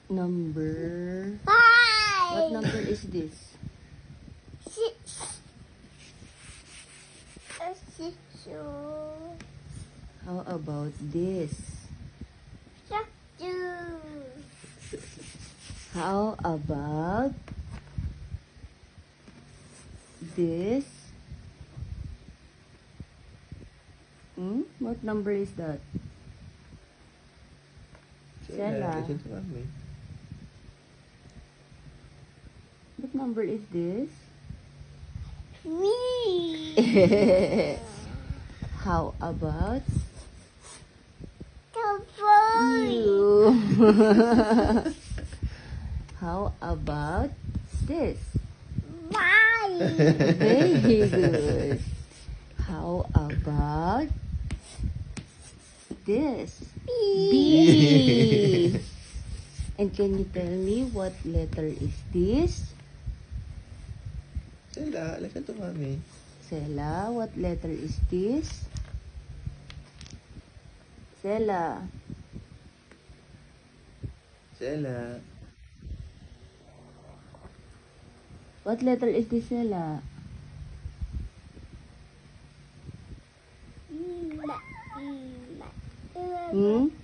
number? Five. What number is this? Six. Six. How about this? Two. How about this? What number is that? Stella. Listen to mommy. What number is this? Three. How about Four. you? How about this? Five. Very good. How about this? B. And can you tell me what letter is this? Stella, listen to mommy. Sela, what letter is this? Sela. Stella. What letter is this, Sela?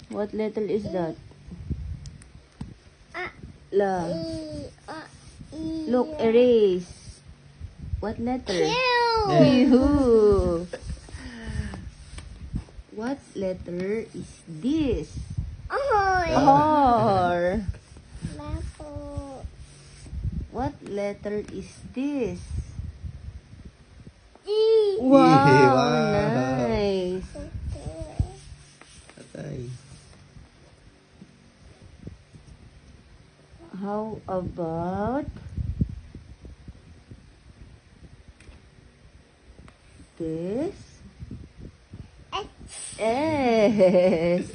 What letter is that? La. Look, erase. What letter? Q. What letter is this? R. What letter is this? Wow, Wow. nice. Patay. How about this? S.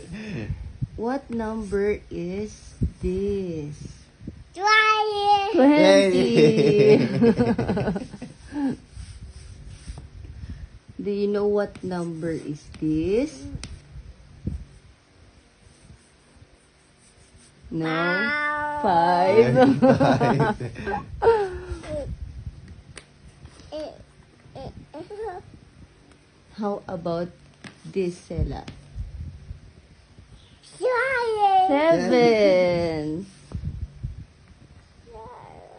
What number is this? 20. Do you know what number is this? No? 5. How about this, Sela? 7.